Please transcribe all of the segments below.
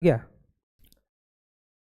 गया।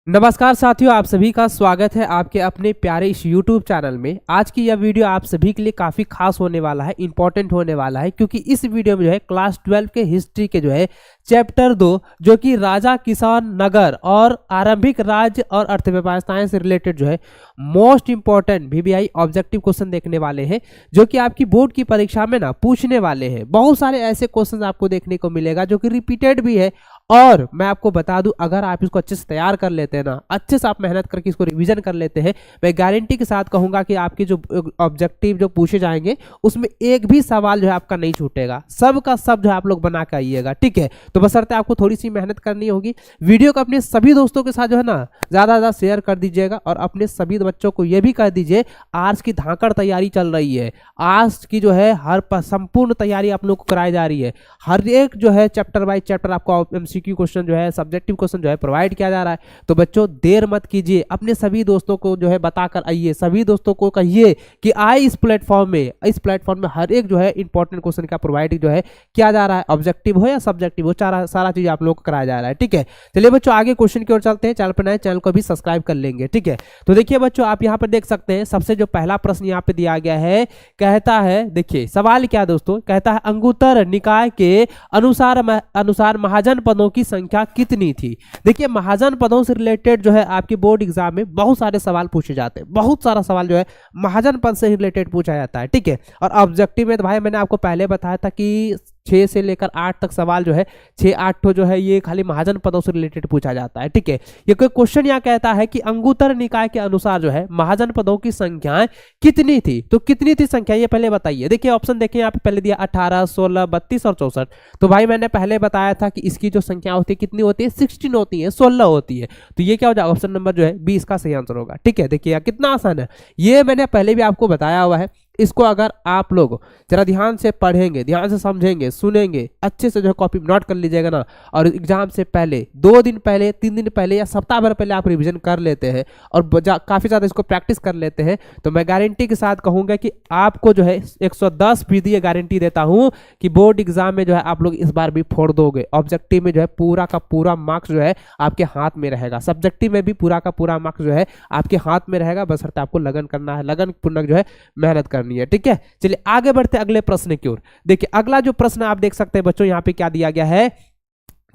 नमस्कार साथियों, आप सभी का स्वागत है आपके अपने प्यारे इस YouTube चैनल में। आज की यह वीडियो आप सभी के लिए काफ़ी खास होने वाला है, इंपॉर्टेंट होने वाला है, क्योंकि इस वीडियो में जो है क्लास 12 के हिस्ट्री के जो है चैप्टर 2 जो कि राजा किसान नगर और आरंभिक राज्य और अर्थव्यवस्थाएं से रिलेटेड जो है most important VBI objective question देखने वाले हैं, जो कि आपकी बोर्ड की परीक्षा में ना पूछने वाले हैं। बहुत सारे ऐसे क्वेश्चन आपको देखने को मिलेगा जो कि रिपीटेड भी है, और मैं आपको बता दूं, अगर आप इसको अच्छे से तैयार कर लेते हैं ना, अच्छे से आप मेहनत करके इसको रिवीजन कर लेते हैं, मैं गारंटी के साथ कहूंगा कि आपके जो ऑब्जेक्टिव जो पूछे जाएंगे उसमें एक भी सवाल जो है आपका नहीं छूटेगा। सब का सब जो है आप लोग बना के आइएगा, ठीक है। तो बशर्ते आपको थोड़ी सी मेहनत करनी होगी। वीडियो को अपने सभी दोस्तों के साथ जो है ना ज़्यादा शेयर कर दीजिएगा, और अपने सभी बच्चों को यह भी कह दीजिए आज की धाकड़ तैयारी चल रही है। आज की जो है हर संपूर्ण तैयारी आप लोग को कराई जा रही है। हर एक जो है चैप्टर बाय चैप्टर आपको MCQ क्वेश्चन जो है, सब्जेक्टिव क्वेश्चन जो है प्रोवाइड किया जा रहा है। तो बच्चों देर मत कीजिए, अपने सभी दोस्तों को जो है बताकर आइए, सभी दोस्तों को कहिए कि आए इस प्लेटफॉर्म में हर एक जो है इंपॉर्टेंट क्वेश्चन का प्रोवाइड जो है किया जा रहा है। ऑब्जेक्टिव हो या सब्जेक्टिव हो, सारा चीज आप लोग को कराया जा रहा है, ठीक है। चलिए बच्चों आगे क्वेश्चन की ओर चलते हैं। चैनल पर नए, चैनल को भी सब्सक्राइब कर लेंगे, ठीक है। तो देखिए बच्चों, आप यहाँ पर देख सकते हैं सबसे जो पहला प्रश्न यहाँ पे दिया गया है, कहता है, देखिए सवाल क्या दोस्तों, कहता है अंगुत्तर निकाय के अनुसार महाजन पदों की संख्या कितनी थी। देखिए महाजन पदों से रिलेटेड जो है आपके बोर्ड एग्जाम में बहुत सारे सवाल पूछे जाते हैं, बहुत सारा सवाल जो है महाजन पद से रिलेटेड पूछा जाता है, ठीक है। और ऑब्जेक्टिव में तो भाई मैंने आपको पहले बताया था कि 6 से लेकर 8 तक सवाल जो है 6-8 तो जो है ये खाली महाजन पदों से रिलेटेड पूछा जाता है, ठीक है। ये कोई क्वेश्चन यहाँ कहता है कि अंगुत्तर निकाय के अनुसार जो है महाजन पदों की संख्याएं कितनी थी। तो कितनी थी संख्या, ये पहले बताइए। देखिए ऑप्शन देखिए यहाँ पे पहले दिया 18, 16, 32 और 64। तो भाई मैंने पहले बताया था कि इसकी जो संख्या होती है कितनी होती है, 16 होती है, 16 होती है। तो ये क्या हो जाएगा, ऑप्शन नंबर जो है 20 का सही आंसर होगा, ठीक है। देखिए कितना आसान है, ये मैंने पहले भी आपको बताया हुआ है। इसको अगर आप लोग जरा ध्यान से पढ़ेंगे, ध्यान से समझेंगे, सुनेंगे, अच्छे से जो है कॉपी नोट कर लीजिएगा ना, और एग्जाम से पहले 2 दिन पहले, 3 दिन पहले या सप्ताह भर पहले आप रिवीजन कर लेते हैं और काफ़ी ज़्यादा इसको प्रैक्टिस कर लेते हैं, तो मैं गारंटी के साथ कहूँगा कि आपको जो है 110% ये गारंटी देता हूँ कि बोर्ड एग्जाम में जो है आप लोग इस बार भी फोड़ दोगे। ऑब्जेक्टिव में जो है पूरा का पूरा मार्क्स जो है आपके हाथ में रहेगा, सब्जेक्टिव में भी पूरा का पूरा मार्क्स जो है आपके हाथ में रहेगा, बशर्ते आपको लगन करना है, लगन पूर्वक जो है मेहनत करनी है, ठीक है। चलिए आगे बढ़ते अगले प्रश्न की ओर। देखिए अगला जो प्रश्न आप देख सकते हैं बच्चों, यहां पे क्या दिया गया है,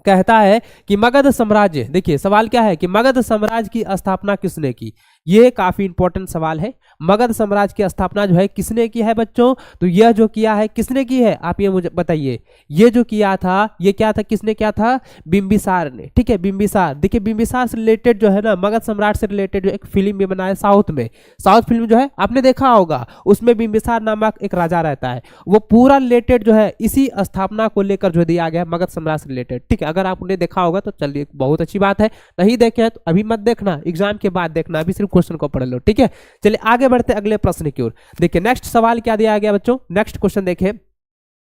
कहता है कि मगध साम्राज्य, देखिए सवाल क्या है कि मगध साम्राज्य की स्थापना किसने की। ये काफी इंपॉर्टेंट सवाल है। मगध साम्राज्य की स्थापना जो है किसने की है बच्चों, तो यह जो किया है किसने की है, आप ये मुझे बताइए। ये जो किया था ये क्या था, किसने किया था, बिंबिसार ने, ठीक है, बिंबिसार। देखिए बिंबिसार से रिलेटेड जो है ना, मगध सम्राट से रिलेटेड जो एक फिल्म भी बना है साउथ में, साउथ फिल्म जो है आपने देखा होगा, उसमें बिंबिसार नामक एक राजा रहता है, वो पूरा रिलेटेड जो है इसी स्थापना को लेकर जो दिया गया मगध सम्राट से रिलेटेड, ठीक है। अगर आपने देखा होगा तो चलिए बहुत अच्छी बात है, नहीं देखे तो अभी मत देखना, एग्जाम के बाद देखना, अभी सिर्फ क्वेश्चन को पढ़ लो, ठीक है। चलिए आगे बढ़ते अगले प्रश्न की ओर। देखिए नेक्स्ट सवाल क्या दिया गया बच्चों, नेक्स्ट क्वेश्चन देखिए,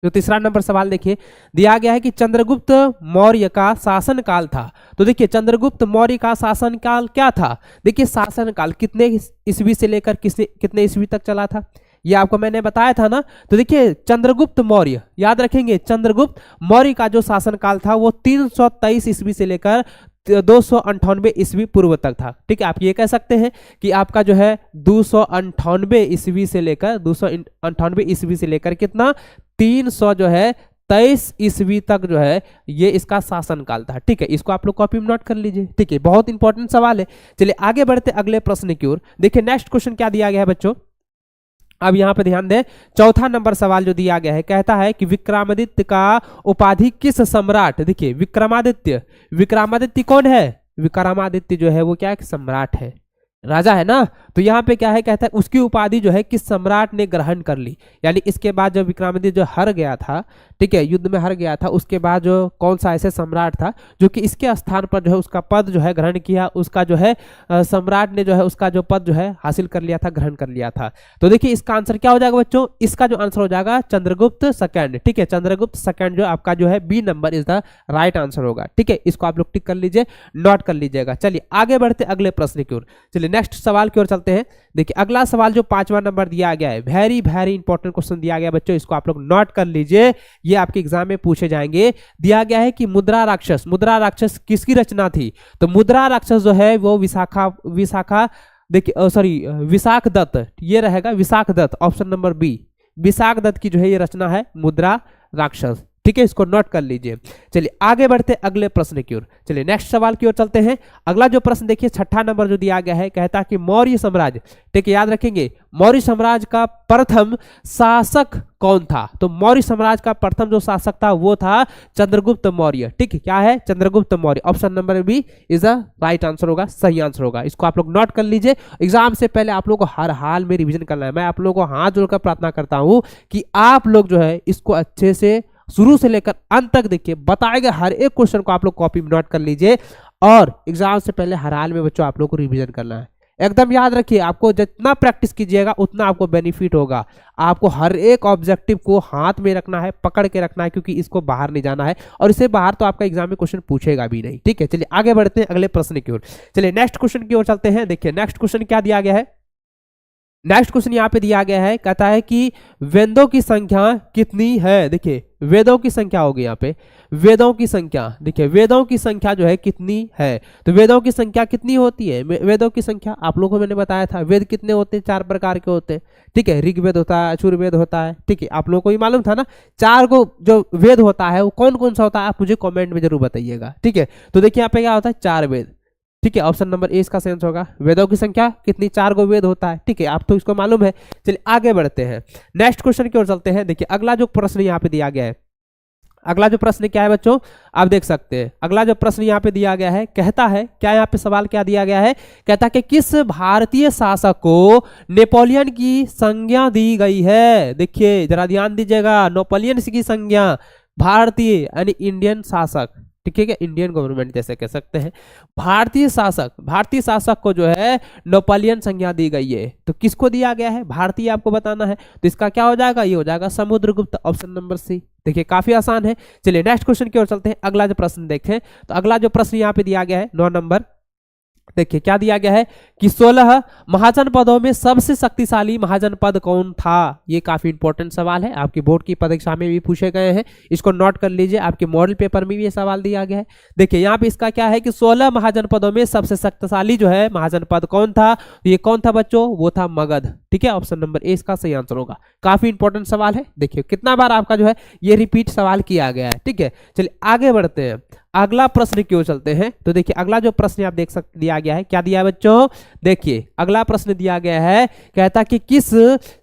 जो तीसरा नंबर सवाल देखिए, दिया गया है कि चंद्रगुप्त मौर्य का शासन काल था। तो देखिए चंद्रगुप्त मौर्य का शासन काल क्या था। देखिए शासन काल कितने ईस्वी से लेकर कितने ईस्वी तक चला था, ये आपको मैंने बताया था ना। तो देखिए चंद्रगुप्त मौर्य, याद रखेंगे, चंद्रगुप्त मौर्य का जो शासन काल था वो 323 ईस्वी से लेकर 298 ईस्वी पूर्व तक था, ठीक है। आप ये कह सकते हैं कि आपका जो है 298 ईस्वी से लेकर 298 ईस्वी से लेकर कितना 300 जो है 23 ईस्वी तक जो है ये इसका शासन काल था, ठीक है। इसको आप लोग कॉपी में नोट कर लीजिए, ठीक है, बहुत इंपॉर्टेंट सवाल है। चलिए आगे बढ़ते अगले प्रश्न की ओर। देखिए नेक्स्ट क्वेश्चन क्या दिया गया है बच्चों, अब यहां पे ध्यान दें, चौथा नंबर सवाल जो दिया गया है, कहता है कि विक्रमादित्य का उपाधि किस सम्राट, देखिए विक्रमादित्य कौन है, विक्रमादित्य जो है वो क्या है, सम्राट है, राजा है ना। तो यहाँ पे क्या है, कहता है उसकी उपाधि जो है किस सम्राट ने ग्रहण कर ली। यानी इसके बाद जब विक्रमादित्य जो हार गया था, ठीक है, युद्ध में हार गया था, उसके बाद जो कौन सा ऐसे सम्राट था जो कि इसके स्थान पर जो है उसका पद जो है ग्रहण किया, उसका जो है सम्राट ने जो है उसका जो पद जो है हासिल कर लिया था, ग्रहण कर लिया था। तो देखिए इसका आंसर क्या हो जाएगा बच्चों, इसका जो आंसर हो जाएगा चंद्रगुप्त सेकंड, ठीक है। चंद्रगुप्त सेकंड जो आपका जो है B number is the right answer होगा, ठीक है। इसको आप लोग टिक कर लीजिए, नोट कर लीजिएगा। चलिए आगे बढ़ते अगले प्रश्न की ओर। चलिए नेक्स्ट सवाल की ओर चलते हैं। देखिए अगला सवाल जो 5वां नंबर दिया गया है, वेरी वेरी इंपॉर्टेंट क्वेश्चन दिया गया बच्चों, इसको आप लोग नोट कर लीजिए, ये आपके एग्जाम में पूछे जाएंगे। दिया गया है कि मुद्रा राक्षस किसकी रचना थी? तो मुद्रा राक्षस जो है वो विशाखा देखिए सॉरी विशाख दत्त, ये रहेगा Vishakh Datt, option number B, Vishakh Datt की जो है ये रचना है मुद्रा राक्षस। ठीक है, इसको नोट कर लीजिए। चलिए आगे बढ़ते अगले प्रश्न की ओर। चलिए नेक्स्ट सवाल की ओर चलते हैं। अगला जो प्रश्न देखिए 6ठा नंबर जो दिया गया है, कहता है कि मौर्य साम्राज्य, ठीक है याद रखेंगे, मौर्य साम्राज्य का प्रथम शासक कौन था? तो मौर्य साम्राज्य का प्रथम जो शासक था वो था चंद्रगुप्त मौर्य। ठीक है, क्या है? Chandragupta Maurya. Option number B is the right answer होगा, सही आंसर होगा। इसको आप लोग नोट कर लीजिए। एग्जाम से पहले आप लोग को हर हाल में रिवीजन करना है। मैं आप लोगों को हाथ जोड़कर प्रार्थना करता हूं कि आप लोग जो है इसको अच्छे से शुरू से लेकर अंत तक देखिए, बताए गए हर एक क्वेश्चन को आप लोग कॉपी में नोट कर लीजिए, और एग्जाम से पहले हर हाल में बच्चों आप लोग को रिवीजन करना है। एकदम याद रखिए, आपको जितना प्रैक्टिस कीजिएगा उतना आपको बेनिफिट होगा। आपको हर एक ऑब्जेक्टिव को हाथ में रखना है, पकड़ के रखना है, क्योंकि इसको बाहर नहीं जाना है, और इससे बाहर तो आपका एग्जाम में क्वेश्चन पूछेगा भी नहीं। ठीक है, चलिए आगे बढ़ते हैं अगले प्रश्न की ओर। चलिए नेक्स्ट क्वेश्चन की ओर चलते हैं। देखिए नेक्स्ट क्वेश्चन क्या दिया गया है। नेक्स्ट क्वेश्चन यहाँ पे दिया गया है, कहता है कि वेदों की संख्या कितनी है? देखिए वेदों की संख्या होगी यहाँ पे, वेदों की संख्या, देखिए वेदों की संख्या जो है कितनी है? तो वेदों की संख्या कितनी होती है? वेदों की संख्या आप लोगों को मैंने बताया था, वेद कितने होते हैं? 4 प्रकार के होते हैं। ठीक है, ऋग्वेद होता है, अथर्ववेद होता है। ठीक है, आप लोगों को ये मालूम था ना, 4 को जो वेद होता है वो कौन कौन सा होता है, आप मुझे कॉमेंट में जरूर बताइएगा। ठीक है, तो देखिए यहाँ पे क्या होता है, 4 वेद। ठीक है, ऑप्शन नंबर ए इसका सेंस होगा। वेदों की संख्या कितनी? 4 को वेद होता है। ठीक है, आप तो इसको मालूम है। चलिए आगे बढ़ते हैं, नेक्स्ट क्वेश्चन की ओर चलते हैं। देखिए अगला जो प्रश्न यहाँ पे दिया गया है, अगला जो प्रश्न क्या है बच्चों, आप देख सकते हैं। अगला जो प्रश्न यहाँ पे दिया गया है, कहता है क्या, यहाँ पे सवाल क्या दिया गया है, कहता है कि किस भारतीय शासक को नेपोलियन की संज्ञा दी गई है? देखिए जरा ध्यान दीजिएगा, नेपोलियन की संज्ञा, भारतीय यानी इंडियन शासक, ठीक है, इंडियन गवर्नमेंट जैसे कह सकते हैं। भारतीय शासक को जो है नेपोलियन संज्ञा दी गई है, तो किसको दिया गया है? भारतीय आपको बताना है, तो इसका क्या हो जाएगा? ये हो जाएगा समुद्रगुप्त, ऑप्शन नंबर सी। देखिए काफी आसान है। चलिए नेक्स्ट क्वेश्चन की ओर चलते हैं। अगला जो प्रश्न देखें, तो अगला जो प्रश्न यहाँ पे दिया गया है 9 नंबर, देखिए क्या दिया गया है कि 16 महाजनपदों में सबसे शक्तिशाली महाजनपद कौन था? ये काफी इंपॉर्टेंट सवाल है, आपकी बोर्ड की परीक्षा में भी पूछे गए हैं, इसको नोट कर लीजिए। आपके मॉडल पेपर में भी ये सवाल दिया गया है। देखिए यहाँ पे इसका क्या है कि 16 महाजनपदों में सबसे शक्तिशाली जो है महाजनपद कौन था? ये कौन था बच्चों? वो था मगध। ठीक है, ऑप्शन नंबर ए इसका सही आंसर होगा। काफी इंपॉर्टेंट सवाल है, देखिए कितना बार आपका जो है ये रिपीट सवाल किया गया है। ठीक है, चलिए आगे बढ़ते हैं, अगला प्रश्न की ओर चलते हैं। तो देखिए अगला जो प्रश्न आप देख सकते, दिया गया है, क्या दिया है बच्चों? देखिए अगला प्रश्न दिया गया है, कहता कि किस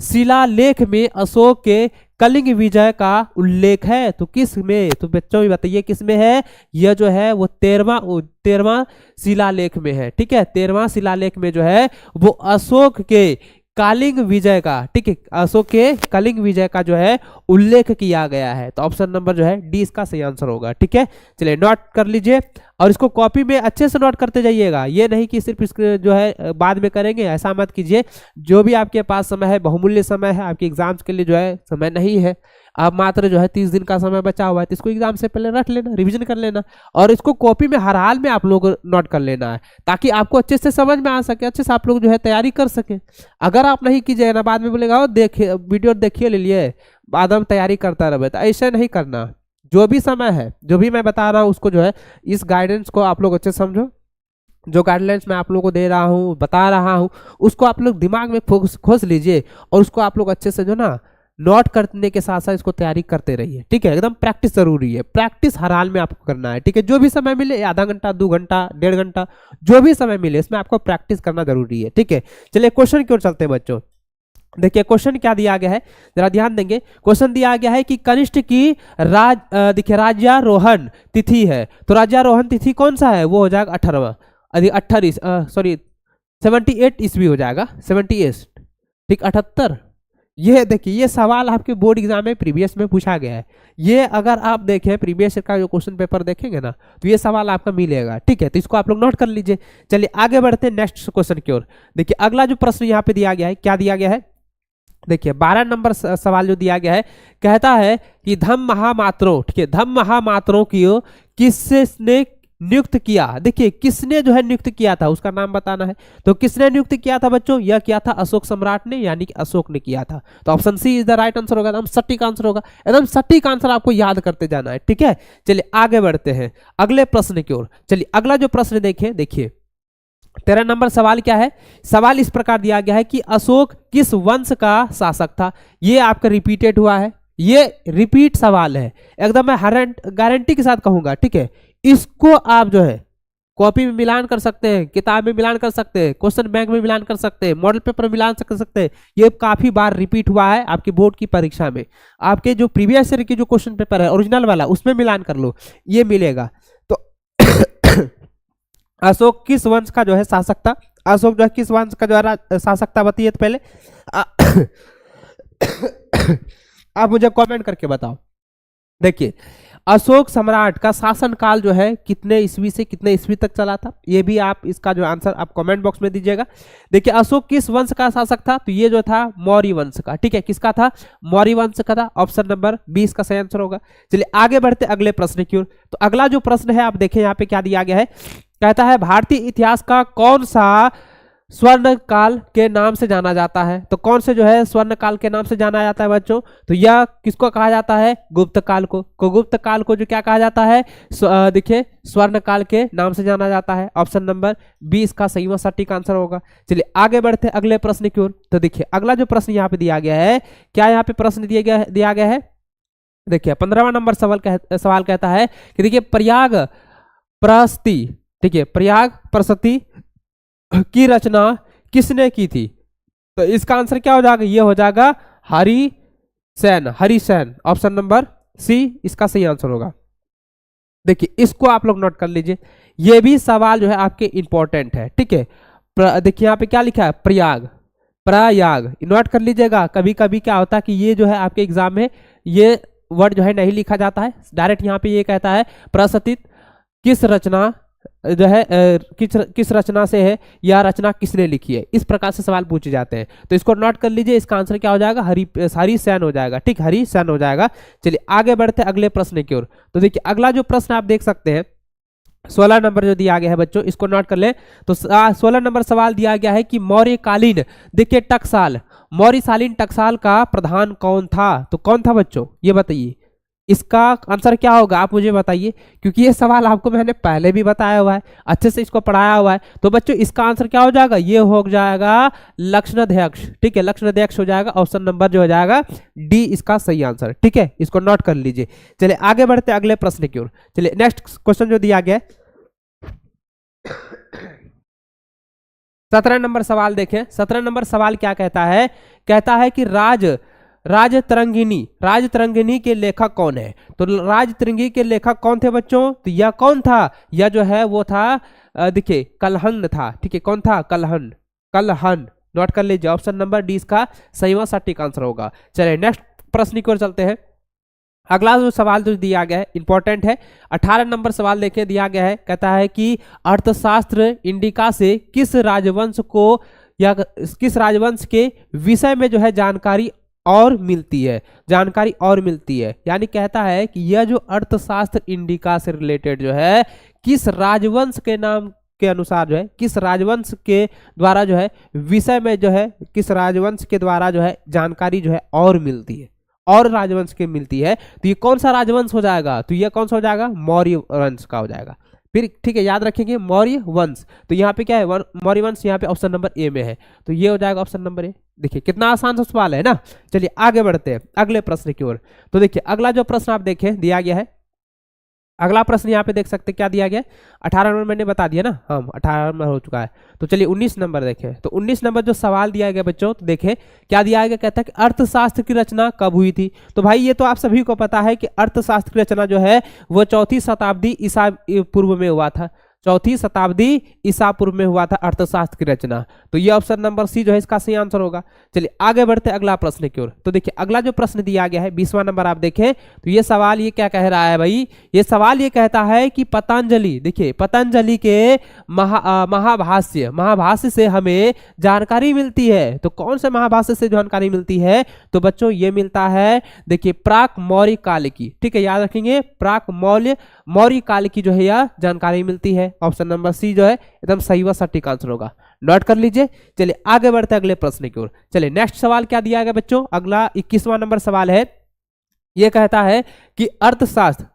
शिलालेख में अशोक के कलिंग विजय का उल्लेख है? तो किस में? तो बच्चों भी बताइए किस में है? यह जो है वो 13वां शिलालेख में है। ठीक है, 13वां शिलालेख में जो है वो अशोक के कलिंग विजय का, ठीक है, अशोक के कलिंग विजय का जो है उल्लेख किया गया है। तो ऑप्शन नंबर जो है डी इसका सही आंसर होगा। ठीक है, चलिए नोट कर लीजिए, और इसको कॉपी में अच्छे से नोट करते जाइएगा। ये नहीं कि सिर्फ इसके जो है बाद में करेंगे, ऐसा मत कीजिए। जो भी आपके पास समय है, बहुमूल्य समय है, आपके एग्जाम्स के लिए जो है समय नहीं है, अब मात्र जो है 30 दिन का समय बचा हुआ है, तो इसको एग्जाम से पहले रख लेना, रिवीजन कर लेना, और इसको कॉपी में हर हाल में आप लोग नोट कर लेना है, ताकि आपको अच्छे से समझ में आ सके, अच्छे से आप लोग जो है तैयारी कर सके। अगर आप नहीं कीजिए ना, बाद में बोलेगा देखिए वीडियो देखिए ले लिए, बाद में तैयारी करता रहे, तो ऐसा नहीं करना। जो भी समय है, जो भी मैं बता रहा हूँ उसको जो है, इस गाइडेंस को आप लोग अच्छे समझो। जो गाइडलाइंस मैं आप लोगों को दे रहा हूँ, बता रहा हूँ, उसको आप लोग दिमाग में खोज लीजिए, और उसको आप लोग अच्छे से जो ना नोट करने के साथ साथ इसको तैयारी करते रहिए। ठीक है, एकदम प्रैक्टिस जरूरी है, प्रैक्टिस हर हाल में आपको करना है। ठीक है, जो भी समय मिले, आधा घंटा, 2 घंटा, 1.5 घंटा, जो भी समय मिले, इसमें आपको प्रैक्टिस करना जरूरी है। ठीक है, चलिए क्वेश्चन की ओर चलते हैं बच्चों। देखिए क्वेश्चन क्या दिया गया है, जरा ध्यान देंगे। क्वेश्चन दिया गया है कि कनिष्ठ की देखिए राज्यारोहण तिथि है, तो राज्यारोहण तिथि कौन सा है? वो हो जाएगा 78 ईस्वी हो जाएगा, 78, ठीक, 78। ये देखिए, ये सवाल आपके बोर्ड एग्जाम में प्रीवियस में पूछा गया है। ये अगर आप देखें प्रीवियस का जो क्वेश्चन पेपर देखेंगे ना, तो ये सवाल आपका मिलेगा। ठीक है, तो इसको आप लोग नोट कर लीजिए। चलिए आगे बढ़ते हैं नेक्स्ट क्वेश्चन की ओर। देखिए अगला जो प्रश्न यहाँ पे दिया गया है, क्या दिया गया है? देखिए 12 नंबर सवाल जो दिया गया है, कहता है कि धम्म महामात्रों, ठीक है, धम्म महामात्रों की किसने नियुक्त किया? देखिए किसने जो है नियुक्त किया था उसका नाम बताना है। तो किसने नियुक्त किया था बच्चों? यह किया था अशोक सम्राट ने, यानी कि अशोक ने किया था। तो option C is the right answer होगा, एकदम सटीक आंसर होगा, एकदम सटीक आंसर आपको याद करते जाना है, ठीक है। चलिए आगे बढ़ते हैं अगले प्रश्न की ओर। चलिए अगला जो प्रश्न देखिए, देखिए 13 नंबर सवाल क्या है? सवाल इस प्रकार दिया गया है कि अशोक किस वंश का शासक था? ये आपका रिपीटेड हुआ है, ये रिपीट सवाल है, एकदम मैं गारंटी के साथ कहूंगा, ठीक है। इसको आप जो है कॉपी में मिलान कर सकते हैं, किताब में मिलान कर सकते हैं, क्वेश्चन बैंक में मिलान कर सकते हैं, मॉडल पेपर में मिलान कर सकते हैं। ये काफी बार रिपीट हुआ है आपकी बोर्ड की परीक्षा में। आपके जो प्रीवियस ईयर की जो क्वेश्चन पेपर है ओरिजिनल वाला, उसमें मिलान कर लो, ये मिलेगा। तो अशोक किस वंश का जो है शासक था? अशोक जो है किस वंश का जो है शासक था बताइए तो पहले आप मुझे कमेंट करके बताओ। देखिए अशोक सम्राट का शासन काल जो है कितने ईस्वी से कितने ईस्वी तक चला था, ये भी आप इसका जो आंसर आप कमेंट बॉक्स में दीजिएगा। देखिए अशोक किस वंश का शासक था? तो ये जो था मौर्य वंश का, ठीक है। किसका था? मौर्य वंश का था। ऑप्शन नंबर 20 का सही आंसर होगा। चलिए आगे बढ़ते अगले प्रश्न की ओर। तो अगला जो प्रश्न है आप देखें यहाँ पे क्या दिया गया है, कहता है भारतीय इतिहास का कौन सा स्वर्ण काल के नाम से जाना जाता है? तो कौन से जो है स्वर्ण काल के नाम से जाना जाता है बच्चों? तो यह किसको कहा जाता है? गुप्त काल को। गुप्त काल को जो क्या कहा जाता है? देखिए स्वर्ण काल के नाम से जाना जाता है। ऑप्शन नंबर 20 का सही व सटीक आंसर होगा। चलिए आगे बढ़ते हैं अगले प्रश्न की ओर। तो देखिए अगला जो प्रश्न यहाँ पे दिया गया है, क्या यहाँ पे प्रश्न दिया गया है? देखिए 15वां नंबर सवाल कहता है कि देखिए प्रयाग प्रस्ती, ठीक है, प्रयाग प्रस्ती की रचना किसने की थी? तो इसका आंसर क्या हो जाएगा? ये हो जाएगा Harisen, Harisen. Option number C इसका सही आंसर होगा। देखिए इसको आप लोग नोट कर लीजिए, ये भी सवाल जो है आपके इंपॉर्टेंट है, ठीक है। देखिए यहाँ पे क्या लिखा है? प्रयाग, प्रयाग नोट कर लीजिएगा। कभी कभी क्या होता है कि ये जो है आपके एग्जाम में ये वर्ड जो है नहीं लिखा जाता है, डायरेक्ट यहाँ पे ये कहता है प्रस्थित किस रचना जो है किस रचना से है, या रचना किसने लिखी है, इस प्रकार से सवाल पूछे जाते हैं। तो इसको नोट कर लीजिए, इसका आंसर क्या हो जाएगा? हरिसेन हो जाएगा, ठीक, हरिसेन हो जाएगा। चलिए आगे बढ़ते अगले प्रश्न की ओर। तो देखिए अगला जो प्रश्न आप देख सकते हैं 16 नंबर जो दिया गया है बच्चों, इसको नोट कर ले। तो 16 नंबर सवाल दिया गया है कि मौर्यकालीन, देखिए टकसाल, मौर्यकालीन टकसाल का प्रधान कौन था? तो कौन था बच्चों ये बताइए, इसका आंसर क्या होगा आप मुझे बताइए, क्योंकि ये सवाल आपको मैंने पहले भी बताया हुआ है, अच्छे से इसको पढ़ाया हुआ है। तो बच्चों इसका आंसर क्या हो जाएगा? ये हो जाएगा लक्षणाध्यक्ष, ठीक है, लक्षणाध्यक्ष हो जाएगा। ऑप्शन नंबर जो हो जाएगा डी इसका सही आंसर, ठीक है, इसको नोट कर लीजिए। चलिए आगे बढ़ते अगले प्रश्न की ओर। चलिए नेक्स्ट क्वेश्चन जो दिया गया 17 नंबर सवाल देखें। 17 नंबर सवाल क्या कहता है? कहता है कि राजतरंगिणी के लेखक कौन है? तो राजतरंगिणी के लेखक कौन थे बच्चों? तो यह कौन था? यह जो है वो था देखिए कलहन था, ठीक है, कौन था? कलहन, कलहन नोट कर लीजिए। ऑप्शन नंबर डी इसका सही व सटीक आंसर होगा। चलिए नेक्स्ट प्रश्न की ओर चलते हैं। अगला जो सवाल जो दिया गया है इंपॉर्टेंट है, 18 नंबर सवाल देखिए दिया गया है, कहता है कि अर्थशास्त्र इंडिका से किस राजवंश को या किस राजवंश के विषय में जो है जानकारी और मिलती है, जानकारी और मिलती है। यानी कहता है कि यह जो अर्थशास्त्र इंडिका से रिलेटेड जो है किस राजवंश के नाम के अनुसार जो है, किस राजवंश के द्वारा जो है विषय में जो है, किस राजवंश के द्वारा जो है जानकारी जो है और मिलती है, और राजवंश के मिलती है। तो ये कौन सा राजवंश हो जाएगा? तो ये कौन सा हो जाएगा? मौर्य वंश का हो जाएगा। फिर ठीक है, याद रखेंगे मौर्य वंश। तो यहाँ पे क्या है? मौर्य वंश यहाँ पे ऑप्शन नंबर ए में है, तो ये हो जाएगा ऑप्शन नंबर ए। देखिए कितना आसान सा सवाल है ना। चलिए आगे बढ़ते हैं अगले प्रश्न की ओर। तो देखिए अगला जो प्रश्न आप देखें दिया गया है, अगला प्रश्न यहाँ पे देख सकते क्या दिया गया? 18 नंबर मैंने बता दिया ना, हाँ 18 नंबर हो चुका है। तो चलिए 19 नंबर देखें। तो 19 नंबर जो सवाल दिया गया बच्चों, तो देखें क्या दिया गया, कहता है कि अर्थशास्त्र की रचना कब हुई थी? तो भाई ये तो आप सभी को पता है कि अर्थशास्त्र की रचना जो है वो 4वीं शताब्दी ईसा पूर्व में हुआ था, 4वीं शताब्दी ईसा पूर्व में हुआ था अर्थशास्त्र की रचना। तो ये ऑप्शन नंबर सी जो है इसका सही आंसर होगा। चलिए आगे बढ़ते अगला प्रश्न की ओर। तो देखिए अगला जो प्रश्न दिया गया है 20वां नंबर आप देखें, तो ये सवाल ये क्या कह रहा है भाई? ये सवाल ये कहता है कि पतंजलि, देखिए पतंजलि के महाभाष्य से हमें जानकारी मिलती है। तो कौन से महाभाष्य से जानकारी मिलती है? तो बच्चों ये मिलता है देखिए प्राक मौर्य काल की, ठीक है, याद रखेंगे प्राक मौर्य मौर्य काल की जो है यह जानकारी मिलती है। ऑप्शन नंबर सी जो है एकदम सही व सटीक आंसर होगा, नोट कर लीजिए। चलिए आगे बढ़ते हैं अगले प्रश्न की ओर। चलिए नेक्स्ट सवाल क्या दिया गया बच्चों, अगला 21वां नंबर सवाल है। यह कहता है कि अर्थशास्त्र,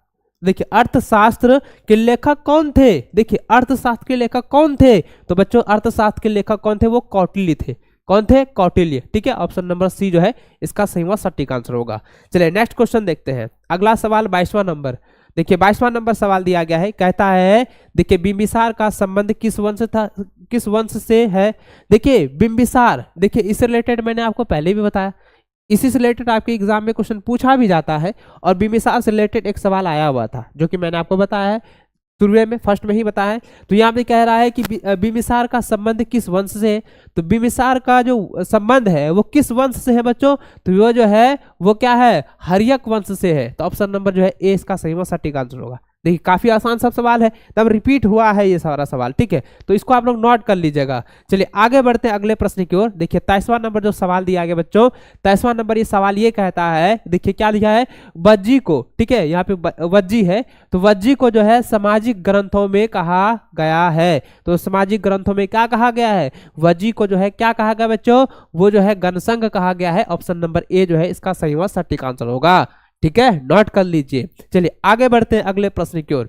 देखिए अर्थशास्त्र के लेखक कौन थे। देखिए अर्थशास्त्र के लेखक कौन थे, तो बच्चों अर्थशास्त्र के लेखक कौन थे, वो कौटिल्य थे। कौन थे, कौटिल्य। ठीक है, ऑप्शन नंबर सी जो है इसका सही व सटीक आंसर होगा। चलिए नेक्स्ट क्वेश्चन देखते हैं। अगला सवाल 22वां नंबर। देखिए 22वां नंबर सवाल दिया गया है, कहता है देखिए बिंबिसार का संबंध किस वंश था, किस वंश से है। देखिए बिंबिसार, देखिए इससे रिलेटेड मैंने आपको पहले भी बताया, इसी से रिलेटेड आपके एग्जाम में क्वेश्चन पूछा भी जाता है, और बिंबिसार से रिलेटेड एक सवाल आया हुआ था जो कि मैंने आपको बताया है शुरू में, फर्स्ट में ही बताया है। तो यहाँ पे कह रहा है कि बिंबिसार का संबंध किस वंश से है। तो बिंबिसार का जो संबंध है वो किस वंश से है बच्चों, तो वो जो है वो क्या है, हर्यक वंश से है। तो ऑप्शन नंबर जो है ए इसका सही व सटीक आंसर होगा। देखिए काफी आसान सब सवाल है, तब रिपीट हुआ है ये सारा सवाल। ठीक है, तो इसको आप लोग नोट कर लीजिएगा। चलिए आगे बढ़ते हैं अगले प्रश्न की ओर। देखिए 23वां नंबर जो सवाल दिया गया बच्चों, 23वां नंबर ये सवाल ये कहता है, देखिए क्या दिया है, वज्जी को, ठीक है यहाँ पे वज्जी है, तो वज्जी को जो है सामाजिक ग्रंथों में कहा गया है। तो सामाजिक ग्रंथों में क्या कहा गया है, वज्जी को जो है क्या कहा गया बच्चों, वो जो है गणसंघ कहा गया है। ऑप्शन नंबर ए जो है इसका सही व सटीक आंसर होगा। ठीक है, नोट कर लीजिए। चलिए आगे बढ़ते हैं अगले प्रश्न की ओर।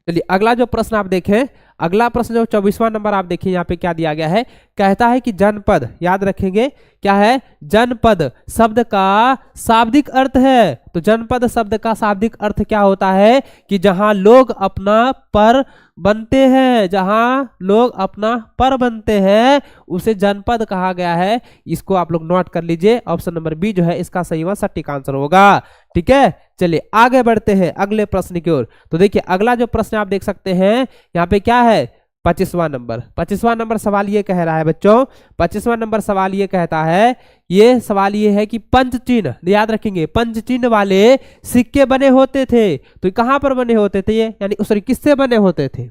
चलिए अगला जो प्रश्न आप देखें, अगला प्रश्न जो 24वां नंबर आप देखिए, यहाँ पे क्या दिया गया है, कहता है कि जनपद, याद रखेंगे क्या है, जनपद शब्द का शाब्दिक अर्थ है। तो जनपद शब्द का शाब्दिक अर्थ क्या होता है कि जहां लोग अपना पर बनते हैं, जहां लोग अपना पर बनते हैं उसे जनपद कहा गया है। इसको आप लोग नोट कर लीजिए। ऑप्शन नंबर बी जो है इसका सही व सटीक आंसर होगा। ठीक है, चलिए आगे बढ़ते हैं अगले प्रश्न की ओर। तो देखिए अगला जो प्रश्न आप देख सकते हैं यहाँ पे क्या है, 25वां नंबर। 25वां नंबर सवाल ये कह रहा है बच्चों, 25वां नंबर सवाल ये कहता है, ये सवाल ये है कि पंच चिन्ह, याद रखेंगे पंच चिन्ह वाले सिक्के बने होते थे। तो कहां पर बने होते थे ये, यानी सॉरी किससे बने होते थे,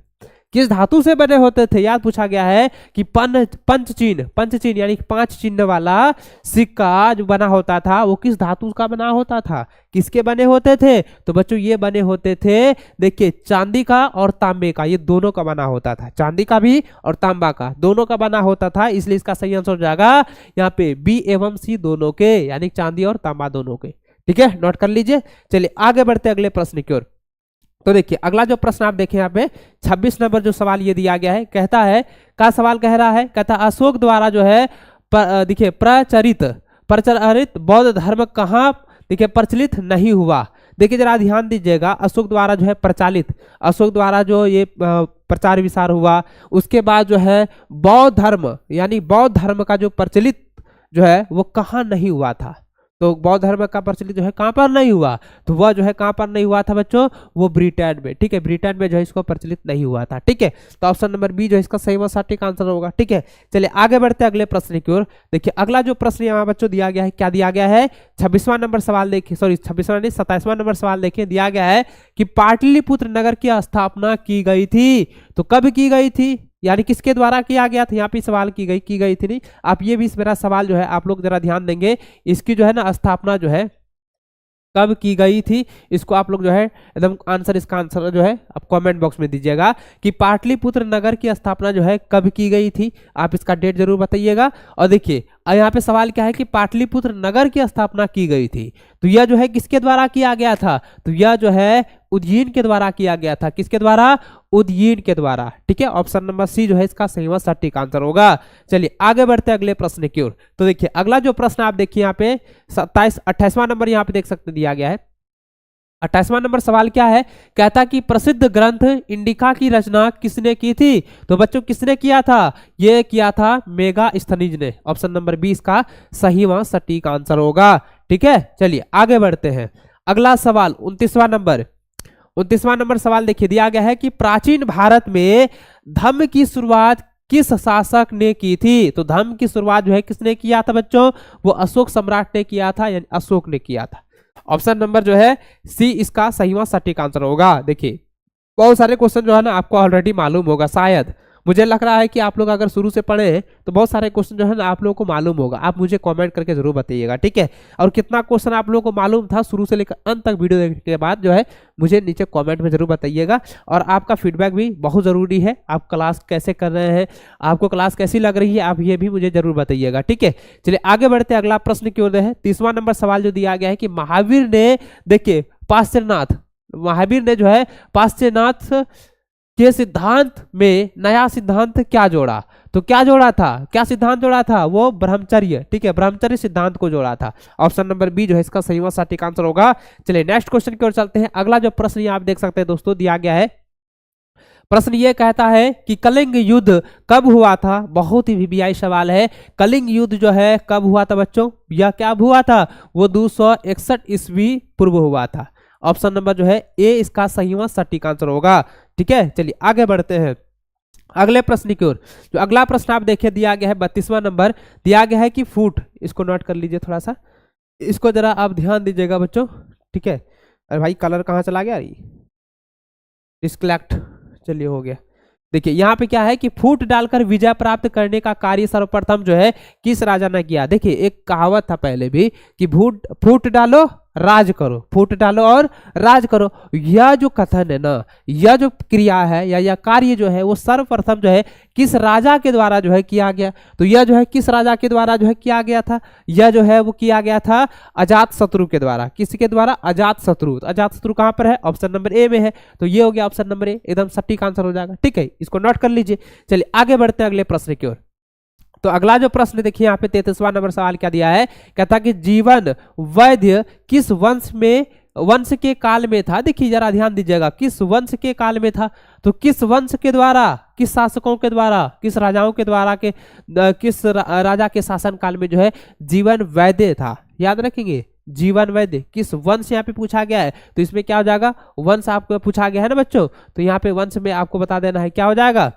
किस धातु से बने होते थे। याद पूछा गया है कि पंच चिन्ह यानी 5 चिन्ह वाला सिक्का जो बना होता था वो किस धातु का बना होता था, किसके बने होते थे। तो बच्चों ये बने होते थे, देखिए चांदी का और तांबे का, ये दोनों का बना होता था, चांदी का भी और तांबा का दोनों का बना होता था। इसलिए इसका सही आंसर हो जाएगा यहाँ पे बी एवं सी दोनों के, यानी चांदी और तांबा दोनों के। ठीक है, नोट कर लीजिए। चलिए आगे बढ़ते अगले प्रश्न की ओर। तो देखिए अगला जो प्रश्न आप देखें यहाँ पे 26 नंबर जो सवाल ये दिया गया है, कहता है, का सवाल कह रहा है, कहता अशोक द्वारा जो है देखिए प्रचलित बौद्ध धर्म कहाँ देखिए प्रचलित नहीं हुआ। देखिए जरा ध्यान दीजिएगा, अशोक द्वारा जो है प्रचालित, अशोक द्वारा जो ये प्रचार विसार हुआ, उसके बाद जो है बौद्ध धर्म यानी बौद्ध धर्म का जो प्रचलित जो है वो कहाँ नहीं हुआ था। तो बौद्ध धर्म का प्रचलित जो है कहां पर नहीं हुआ, तो वह जो है कहां पर नहीं हुआ था बच्चों, वो ब्रिटेन में। ठीक है, ब्रिटेन में जो है इसको प्रचलित नहीं हुआ था। ठीक है, तो ऑप्शन नंबर बी जो है इसका सही व सटीक आंसर होगा। ठीक है, चलिए आगे बढ़ते हैं अगले प्रश्न की ओर। देखिए अगला जो प्रश्न यहाँ बच्चों दिया गया है, क्या दिया गया है, 26वां नंबर सवाल देखिए, सॉरी 26वां नहीं 27वां नंबर सवाल देखिए, दिया गया है कि पाटलिपुत्र नगर की स्थापना की गई थी। तो कब की गई थी, यानी किसके द्वारा किया गया था, यहाँ पे सवाल की गई थी नहीं। आप ये भी मेरा सवाल जो है आप लोग जरा ध्यान देंगे, इसकी जो है ना स्थापना जो है कब की गई थी, इसको आप लोग जो है एकदम आंसर, इसका आंसर जो है आप कमेंट बॉक्स में दीजिएगा कि पाटलिपुत्र नगर की स्थापना जो है कब की गई थी, आप इसका डेट जरूर बताइएगा। और देखिए यहाँ पे सवाल क्या है कि पाटलिपुत्र नगर की स्थापना की गई थी, तो यह जो है किसके द्वारा किया गया था, तो यह जो है उदयीन के द्वारा किया गया था। किसके द्वारा, उदयीन के द्वारा। ठीक है, ऑप्शन नंबर सी जो है इसका सही व सटीक आंसर होगा। चलिए आगे बढ़ते हैं अगले प्रश्न की ओर। तो देखिए अगला जो प्रश्न आप देखिए यहाँ पे 28वां नंबर यहाँ पे देख सकते दिया गया है। 28वां नंबर सवाल क्या है, कहता कि प्रसिद्ध ग्रंथ इंडिका की रचना किसने की थी। तो बच्चों किसने किया था, ये किया था मेगास्थनीज ने। ऑप्शन नंबर 20 का सही व सटीक आंसर होगा। ठीक है, चलिए आगे बढ़ते हैं। अगला सवाल 29वां नंबर सवाल देखिए, दिया गया है कि प्राचीन भारत में धम्म की शुरुआत किस शासक ने की थी। तो धम्म की शुरुआत जो है किसने किया था बच्चों, वो अशोक सम्राट ने किया था, यानी अशोक ने किया था। ऑप्शन नंबर जो है सी इसका सही व सटीक आंसर होगा। देखिए बहुत सारे क्वेश्चन जो है ना आपको ऑलरेडी मालूम होगा, शायद मुझे लग रहा है कि आप लोग अगर शुरू से पढ़े हैं तो बहुत सारे क्वेश्चन जो है ना आप लोगों को मालूम होगा। आप मुझे कमेंट करके जरूर बताइएगा, ठीक है। और कितना क्वेश्चन आप लोगों को मालूम था शुरू से लेकर अंत तक वीडियो देखने के बाद जो है मुझे नीचे कमेंट में जरूर बताइएगा। और आपका फीडबैक भी बहुत जरूरी है। आप क्लास कैसे कर रहे हैं, आपको क्लास कैसी लग रही है, आप ये भी मुझे जरूर बताइएगा, ठीक है। चलिए आगे बढ़ते हैं, अगला प्रश्न की ओर है। 30वां नंबर सवाल जो दिया गया है कि महावीर ने, देखिए महावीर ने जो है पाश्चात्य के सिद्धांत में नया सिद्धांत क्या जोड़ा। तो क्या जोड़ा था, क्या सिद्धांत जोड़ा था, वो ब्रह्मचर्य, ठीक है, ब्रह्मचर्य सिद्धांत को जोड़ा था। ऑप्शन नंबर बी जो है इसका सही व सटीक आंसर होगा। चलिए नेक्स्ट क्वेश्चन की ओर चलते हैं। अगला जो प्रश्न ये आप देख सकते हैं दोस्तों दिया गया है, प्रश्न ये कहता है कि कलिंग युद्ध कब हुआ था। बहुत ही वीवीआई सवाल है। कलिंग युद्ध जो है कब हुआ था बच्चों, यह क्या हुआ था, वो 261 ईस्वी पूर्व हुआ था। ऑप्शन नंबर जो है ए इसका सही व सटीक आंसर होगा, ठीक है। चलिए आगे बढ़ते हैं अगले प्रश्न की ओर। जो अगला प्रश्न आप देखिए दिया गया है 32वां नंबर, दिया गया है कि फुट, इसको नोट कर लीजिए थोड़ा सा, इसको जरा आप ध्यान दीजिएगा बच्चों, ठीक है। अरे भाई कलर कहाँ चला गया, डिस्कलेक्ट, चलिए हो गया। देखिए यहाँ पे क्या है कि फूट डालकर विजय प्राप्त करने का कार्य सर्वप्रथम जो है किस राजा ने किया। देखिए एक कहावत था पहले भी कि फूट डालो राज करो, फूट डालो और राज करो। यह जो कथन है ना, यह जो क्रिया है या यह कार्य जो है वो सर्वप्रथम जो है किस राजा के द्वारा जो है किया गया। तो यह जो है किस राजा के द्वारा जो है किया गया था, यह जो है वो किया गया था अजातशत्रु के द्वारा। किसके द्वारा, अजातशत्रु। तो अजातशत्रु कहां पर है, ऑप्शन नंबर ए में है। तो ये हो गया ऑप्शन नंबर ए, एकदम सटीक आंसर हो जाएगा, ठीक है। इसको नोट कर लीजिए। चलिए आगे बढ़ते हैं अगले प्रश्न की ओर। तो अगला जो प्रश्न देखिए यहाँ पे 33वां नंबर सवाल क्या दिया है, कहता कि जीवन वैद्य किस वंश के काल में था। देखिए जरा ध्यान दीजिएगा, किस वंश के काल में था। तो किस वंश के द्वारा, किस शासकों के द्वारा, किस राजाओं के द्वारा के किस राजा के शासन काल में जो है जीवन वैद्य था। याद रखेंगे जीवन वैद्य किस वंश यहाँ पे पूछा गया है। तो इसमें क्या हो जाएगा, वंश आपको पूछा गया है ना बच्चों, तो यहाँ पे वंश में आपको बता देना है क्या हो जाएगा।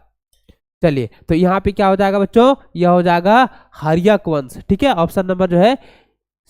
चलिए तो यहाँ पे क्या हो जाएगा बच्चों, यह हो जाएगा हर्यक वंश, ठीक है। ऑप्शन नंबर जो है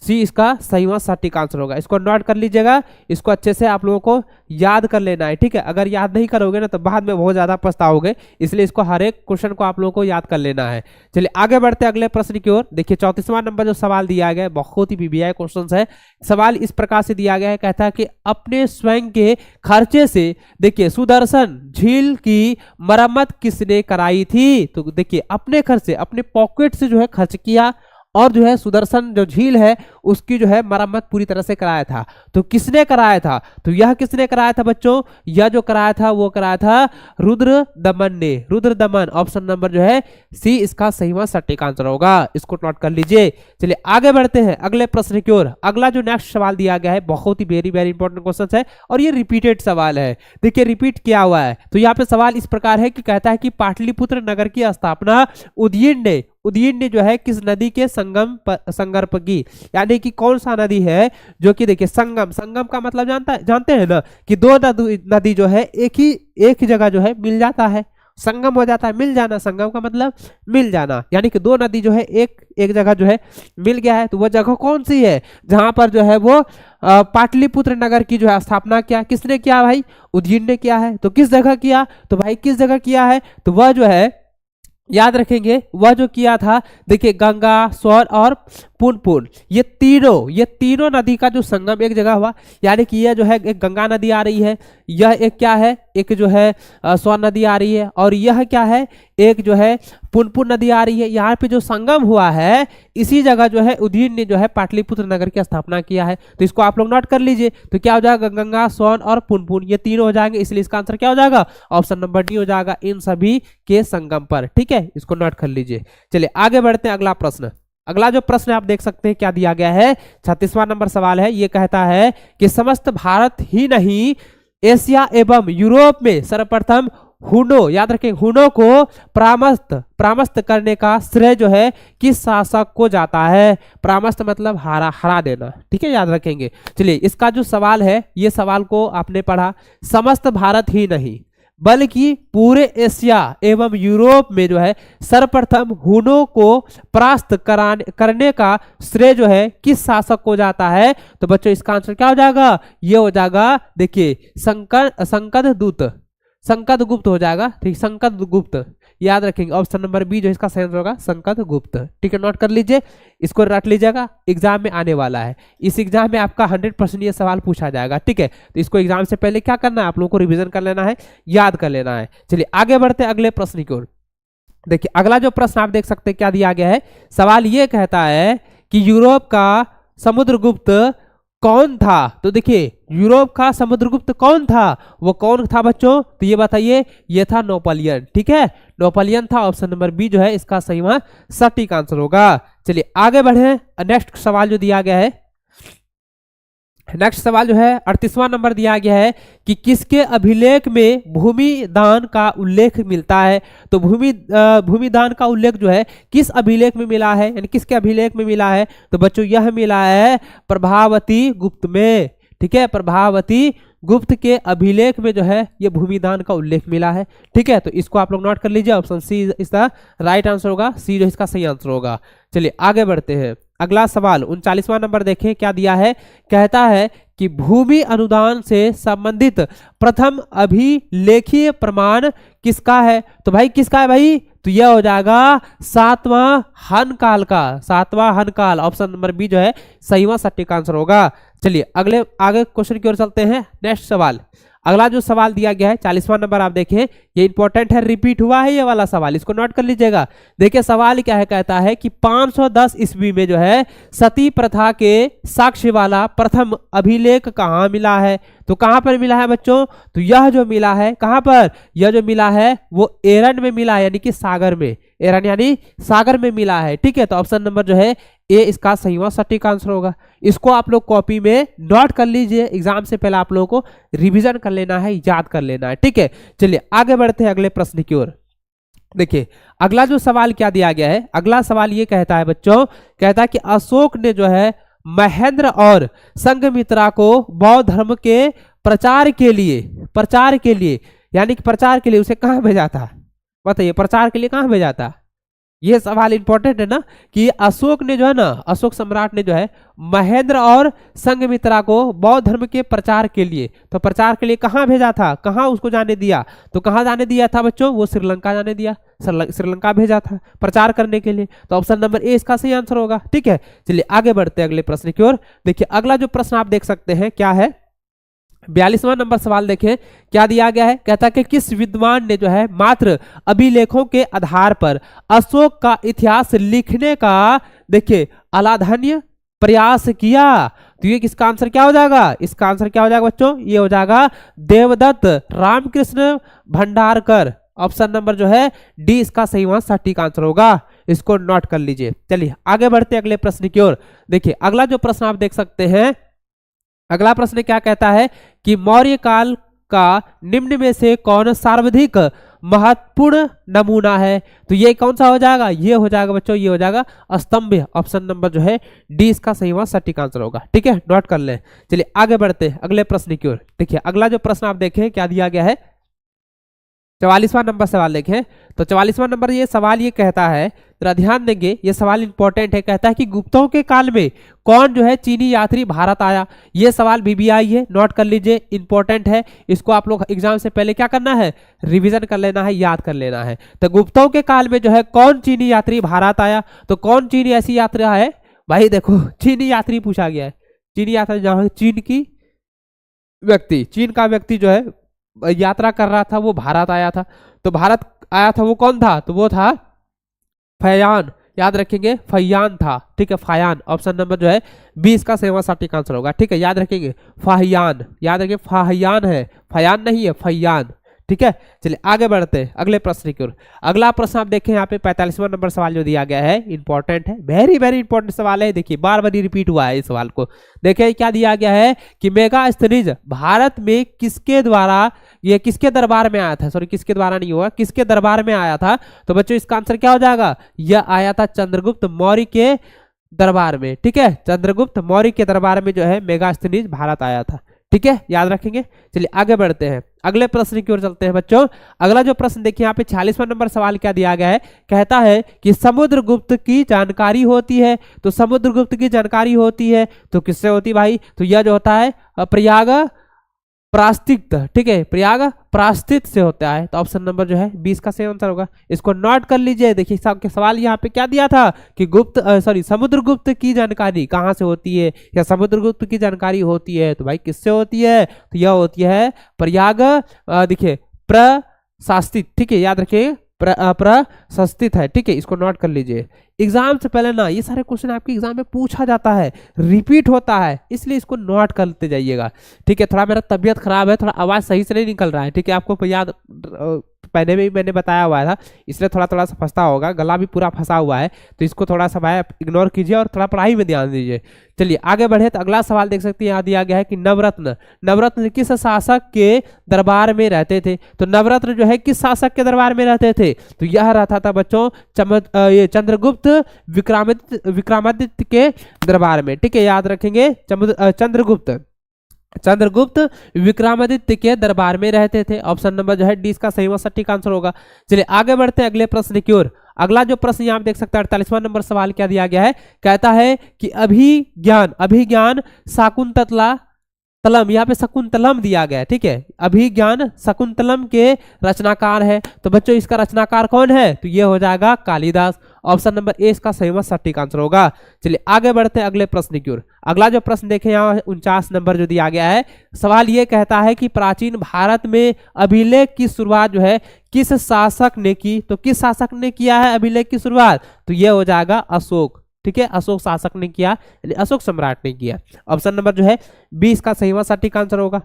सी इसका सही व सटीक आंसर होगा। इसको नोट कर लीजिएगा, इसको अच्छे से आप लोगों को याद कर लेना है, ठीक है। अगर याद नहीं करोगे ना तो बाद में बहुत ज्यादा पछताओगे, इसलिए इसको हर एक क्वेश्चन को आप लोगों को याद कर लेना है। चलिए आगे बढ़ते हैं अगले प्रश्न की ओर। देखिए 34वां नंबर जो सवाल दिया गया है बहुत ही वीवीआई क्वेश्चन है। सवाल इस प्रकार से दिया गया है, कहता है कि अपने स्वयं के खर्चे से देखिए सुदर्शन झील की मरम्मत किसने कराई थी। तो देखिए अपने खर्च से, अपने पॉकेट से जो है खर्च किया और जो है सुदर्शन जो झील है उसकी जो है मरम्मत पूरी तरह से कराया था। तो किसने कराया था, तो यह किसने कराया था बच्चों, यह जो कराया था वो कराया था रुद्रदमन ने, रुद्रदमन। ऑप्शन नंबर जो है सी इसका सही व सटीक आंसर होगा, इसको नोट कर लीजिए। चलिए आगे बढ़ते हैं अगले प्रश्न की ओर। अगला जो नेक्स्ट सवाल दिया गया है बहुत ही वेरी वेरी इंपॉर्टेंट क्वेश्चन है और ये रिपीटेड सवाल है। देखिए रिपीट किया हुआ है। तो यहाँ पे सवाल इस प्रकार है कि कहता है कि पाटलिपुत्र नगर की स्थापना उदयन ने जो है किस नदी के संगम की, यानी कि कौन सा नदी है जो कि देखिए संगम का मतलब जानते हैं ना कि दो नदी जो है एक जगह जो है मिल जाता है, संगम हो जाता है, मिल जाना। संगम का मतलब मिल जाना, यानी कि दो नदी जो है एक जगह जो है मिल गया है। तो वो जगह कौन सी है जहां पर जो है वो पाटलिपुत्र नगर की जो है स्थापना किया, किसने किया भाई, उदयन ने किया है। तो किस जगह किया, तो भाई किस जगह किया है, तो वह जो है याद रखेंगे वह जो किया था, देखिए गंगा, स्वर और पुनपुन, ये तीनों नदी का जो संगम एक जगह हुआ। यानी कि यह जो है एक गंगा नदी आ रही है, यह एक क्या है, एक जो है स्वर नदी आ रही है, और यह क्या है, एक जो है पुनपुन नदी आ रही है। यहाँ पे जो संगम हुआ है इसी जगह जो है उदयन ने जो है पाटलिपुत्र नगर की स्थापना किया है। तो इसको आप लोग नोट कर लीजिए। तो क्या हो जाएगा, गंगा, सोन और पुनपुन, ये तीनों हो जाएंगे, इसलिए इसका आंसर क्या हो जाएगा, ऑप्शन नंबर डी हो जाएगा, इन सभी के संगम पर, ठीक है। इसको नोट कर लीजिए। चलिए आगे बढ़ते हैं अगला प्रश्न। अगला जो प्रश्न आप देख सकते हैं क्या दिया गया है, 36वां नंबर सवाल है। ये कहता है कि समस्त भारत ही नहीं एशिया एवं यूरोप में सर्वप्रथम हुनो, याद रखें हुनो को परामस्त करने का श्रेय जो है किस शासक को जाता है। परामस्त मतलब हरा देना, ठीक है, याद रखेंगे। चलिए इसका जो सवाल है ये सवाल को आपने पढ़ा, समस्त भारत ही नहीं बल्कि पूरे एशिया एवं यूरोप में जो है सर्वप्रथम हुनों को परास्त करने का श्रेय जो है किस शासक को जाता है। तो बच्चों इसका आंसर क्या हो जाएगा, ये हो जाएगा देखिए संकदगुप्त हो जाएगा, ठीक, संकदगुप्त। याद रखेंगे ऑप्शन नंबर बी जो इसका सही आंसर होगा संकत गुप्त। ठीक है, नोट कर लीजिए, इसको रट लीजिएगा, एग्जाम में आने वाला है। इस एग्जाम में आपका 100% ये सवाल पूछा जाएगा। ठीक है, तो इसको एग्जाम से पहले क्या करना है, आप लोगों को रिवीजन कर लेना है, याद कर लेना है। चलिए आगे बढ़ते हैं अगले प्रश्न की ओर। देखिए अगला जो प्रश्न आप देख सकते हैं क्या दिया गया है। सवाल ये कहता है कि यूरोप का समुद्रगुप्त कौन था। तो देखिए यूरोप का समुद्रगुप्त कौन था, वो कौन था बच्चों, तो ये बताइए, ये था नेपोलियन। ठीक है, नेपोलियन था। ऑप्शन नंबर बी जो है इसका सही सटीक आंसर होगा। चलिए आगे बढ़े, नेक्स्ट सवाल जो दिया गया है, नेक्स्ट सवाल जो है 38वां नंबर दिया गया है कि किसके अभिलेख में भूमि दान का उल्लेख मिलता है। तो भूमि दान का उल्लेख जो है किस अभिलेख में मिला है, यानी किसके अभिलेख में मिला है, तो बच्चों यह मिला है प्रभावती गुप्त में। ठीक है, प्रभावती गुप्त के अभिलेख में जो है ये भूमि दान का उल्लेख मिला है। ठीक है, तो इसको आप लोग नोट कर लीजिए, ऑप्शन सी इसका राइट आंसर होगा, सी जो इसका सही आंसर होगा। चलिए आगे बढ़ते हैं, अगला सवाल 39वां नंबर देखें क्या दिया है। कहता है कि भूमि अनुदान से संबंधित प्रथम अभिलेखीय प्रमाण किसका है। तो भाई किसका है भाई, तो यह हो जाएगा सातवां हन काल का, सातवां हन काल। ऑप्शन नंबर बी जो है सही सटीक आंसर होगा। चलिए अगले आगे क्वेश्चन की ओर चलते हैं। नेक्स्ट सवाल, अगला जो सवाल दिया गया है 40वां नंबर आप देखें, ये इंपॉर्टेंट है, रिपीट हुआ है ये वाला सवाल, इसको नोट कर लीजिएगा। देखिए सवाल क्या है, कहता है कि 510 ईस्वी में जो है सती प्रथा के साक्ष्य वाला प्रथम अभिलेख कहाँ मिला है। तो कहां पर मिला है बच्चों, तो यह जो मिला है कहां पर, यह जो मिला है वो एरन में मिला है, यानी कि सागर में, एरन यानी सागर में मिला है। ठीक है, तो ऑप्शन नंबर जो है ए इसका सही सटीक आंसर होगा। इसको आप लोग कॉपी में नोट कर लीजिए, एग्जाम से पहले आप लोगों को रिवीजन कर लेना है, याद कर लेना है। ठीक है, चलिए आगे बढ़ते हैं अगले प्रश्न की ओर। देखिए अगला जो सवाल क्या दिया गया है, अगला सवाल ये कहता है बच्चों, कहता है कि अशोक ने जो है महेंद्र और संघमित्रा को बौद्ध धर्म के प्रचार के लिए यानी कि प्रचार के लिए उसे कहां भेजा था, बताइए प्रचार के लिए कहां भेजा था। ये सवाल इंपॉर्टेंट है ना, कि अशोक ने जो है ना, अशोक सम्राट ने जो है महेंद्र और संघमित्रा को बौद्ध धर्म के प्रचार के लिए, तो प्रचार के लिए कहां भेजा था, कहां उसको जाने दिया, तो कहां जाने दिया था बच्चों, वो श्रीलंका जाने दिया, श्रीलंका भेजा था प्रचार करने के लिए। तो ऑप्शन नंबर ए इसका सही आंसर होगा। ठीक है, चलिए आगे बढ़ते हैं अगले प्रश्न की ओर। देखिए अगला जो प्रश्न आप देख सकते हैं क्या है, 42वां नंबर सवाल देखें क्या दिया गया है। कहता है कि किस विद्वान ने जो है मात्र अभिलेखों के आधार पर अशोक का इतिहास लिखने का देखिए अलाधन्य प्रयास किया। तो ये किसका आंसर क्या हो जाएगा, इसका आंसर क्या हो जाएगा बच्चों, ये हो जाएगा देवदत्त रामकृष्ण भंडारकर। ऑप्शन नंबर जो है डी इसका सही सटीक आंसर होगा, इसको नोट कर लीजिए। चलिए आगे बढ़ते हैं अगले प्रश्न की ओर। देखिए अगला जो प्रश्न आप देख सकते हैं, अगला प्रश्न क्या कहता है कि मौर्य काल का निम्न में से कौन सर्वाधिक महत्वपूर्ण नमूना है। तो ये कौन सा हो जाएगा, ये हो जाएगा बच्चों, ये हो जाएगा स्तंभ। ऑप्शन नंबर जो है डी इसका सही सटीक आंसर होगा। ठीक है, नोट कर लें। चलिए आगे बढ़ते हैं अगले प्रश्न की ओर। देखिए अगला जो प्रश्न आप देखें क्या दिया गया है, 44वां नंबर सवाल देखें। तो 44वां नंबर ये सवाल ये कहता है, जरा ध्यान देंगे, ये सवाल इंपॉर्टेंट है। कहता है कि गुप्तों के काल में कौन जो है चीनी यात्री भारत आया। ये सवाल बीबीआई है, नोट कर लीजिए, इंपॉर्टेंट है। इसको आप लोग एग्जाम से पहले क्या करना है, रिवीजन कर लेना है, याद कर लेना है। तो गुप्तों के काल में जो है कौन चीनी यात्री भारत आया, तो कौन चीनी ऐसी यात्रा है भाई, देखो चीनी यात्री पूछा गया है, चीनी यात्री जहां चीन का व्यक्ति जो है यात्रा कर रहा था वो भारत आया था। तो भारत आया था वो कौन था, तो वो था फयान, याद रखेंगे फयान था। ठीक है, फयान। ऑप्शन नंबर जो है 20 का सही सटीक आंसर होगा। ठीक है, याद रखेंगे फाहियान, याद रखेंगे फाहियान है, फयान नहीं है, फयान। ठीक है, चलिए आगे बढ़ते हैं अगले प्रश्न की ओर। अगला प्रश्न आप देखें यहाँ पे 45वां नंबर सवाल जो दिया गया है, इंपॉर्टेंट है, वेरी वेरी इंपॉर्टेंट सवाल है। देखिए बार बार रिपीट हुआ है इस सवाल को। देखिए क्या दिया गया है कि मेगास्थनीज भारत में किसके द्वारा, ये किसके दरबार में आया था, सॉरी किसके द्वारा नहीं हुआ, किसके दरबार में आया था। तो बच्चों इसका आंसर क्या हो जाएगा, यह आया था चंद्रगुप्त मौर्य के दरबार में। ठीक है, चंद्रगुप्त मौर्य के दरबार में जो है मेगास्थनीज भारत आया था। ठीक है, याद रखेंगे। चलिए आगे बढ़ते हैं अगले प्रश्न की ओर चलते हैं बच्चों। अगला जो प्रश्न देखिए यहाँ पे 46वां नंबर सवाल क्या दिया गया है। कहता है कि समुद्रगुप्त की जानकारी होती है। तो समुद्रगुप्त की जानकारी होती है तो किससे होती भाई, तो यह जो होता है प्रयाग प्रास्तिक, ठीक है, प्रयाग प्रास्तिक से होता है, तो ऑप्शन नंबर जो है 20 का सही आंसर होगा। इसको नोट कर लीजिए। देखिए सवाल यहाँ पे क्या दिया था कि समुद्रगुप्त की जानकारी कहाँ से होती है, या समुद्रगुप्त की जानकारी होती है तो भाई किससे होती है, तो यह होती है प्रयाग, देखिए प्रशासित, ठीक है, याद रखिए प्रशासित है, ठीक है, इसको नोट कर लीजिए। एग्जाम से पहले ना ये सारे क्वेश्चन आपके एग्जाम में पूछा जाता है, रिपीट होता है, इसलिए इसको नोट करते जाइएगा, ठीक है। थोड़ा मेरा तबीयत खराब है, थोड़ा आवाज सही से नहीं निकल रहा है, ठीक है, आपको याद पहले भी मैंने बताया हुआ था, इसलिए थोड़ा थोड़ा सा फंसता होगा, गला भी पूरा फंसा हुआ है, तो इसको थोड़ा सा भाई इग्नोर कीजिए और थोड़ा पढ़ाई में ध्यान दीजिए। चलिए आगे बढ़े, तो अगला सवाल देख सकते हैं, यहाँ दिया गया है कि नवरत्न किस शासक के दरबार में रहते थे। तो नवरत्न जो है किस शासक के दरबार में रहते थे, तो यह रहता था बच्चों ये चंद्रगुप्त विक्रमादित्य के दरबार में, ठीक है, याद रखेंगे चंद्रगुप्त विक्रमादित्य के दरबार में रहते थे। ऑप्शन नंबर जो है डी इसका सही व सटीक आंसर होगा। चलिए आगे बढ़ते हैं अगले प्रश्न की ओर। अगला जो प्रश्न यहाँ आप देख सकते हैं 48वां नंबर सवाल क्या दिया गया है, कहता है कि अभिज्ञान शाकुंतलम, यहाँ पे शकुंतलम दिया गया है, ठीक है, अभिज्ञान शकुंतलम के रचनाकार है, तो बच्चों इसका रचनाकार कौन है, तो ये हो जाएगा कालिदास। ऑप्शन नंबर ए इसका सही व सटीक आंसर होगा। चलिए आगे बढ़ते हैं अगले प्रश्न की ओर। अगला जो प्रश्न देखें यहाँ 49 नंबर जो दिया गया है, सवाल ये कहता है कि प्राचीन भारत में अभिलेख की शुरुआत जो है किस शासक ने की, तो किस शासक ने किया है अभिलेख की शुरुआत, तो ये हो जाएगा अशोक, ठीक है, अशोक शासक ने किया, यानी अशोक सम्राट ने किया। ऑप्शन नंबर जो है 20 का सही व सटीक आंसर होगा।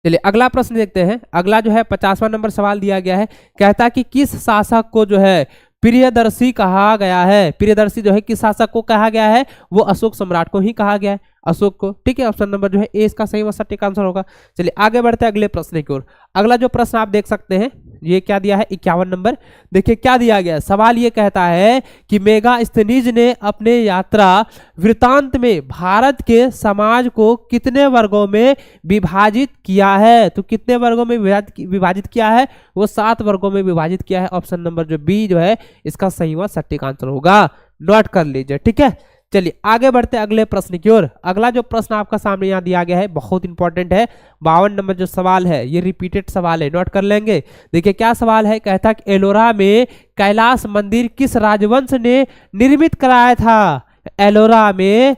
चलिए अगला प्रश्न देखते हैं। अगला जो है 50वां नंबर सवाल दिया गया है, कहता है कि किस शासक को जो है प्रियदर्शी कहा गया है। प्रियदर्शी जो है किस शासक को कहा गया है, वो अशोक सम्राट को ही कहा गया है, अशोक को, ठीक है। ऑप्शन नंबर जो है ए इसका सही व सटीक आंसर होगा। चलिए आगे बढ़ते हैं अगले प्रश्न की ओर। अगला जो प्रश्न आप देख सकते हैं, ये क्या दिया है 51 नंबर। देखिए क्या दिया गया है, सवाल ये कहता है कि मेगास्थनीज ने अपने यात्रा वृतांत में भारत के समाज को कितने वर्गों में विभाजित किया है, तो कितने वर्गों में विभाजित किया है, वो 7 वर्गों में विभाजित किया है। ऑप्शन नंबर जो बी जो है इसका सही व सटीक आंसर होगा, नोट कर लीजिए, ठीक है। चलिए आगे बढ़ते हैं अगले प्रश्न की ओर। अगला जो प्रश्न आपका सामने यहाँ दिया गया है बहुत इंपॉर्टेंट है, 52 नंबर जो सवाल है ये रिपीटेड सवाल है, नोट कर लेंगे। देखिए क्या सवाल है, कहता है कि एलोरा में कैलाश मंदिर किस राजवंश ने निर्मित कराया था। एलोरा में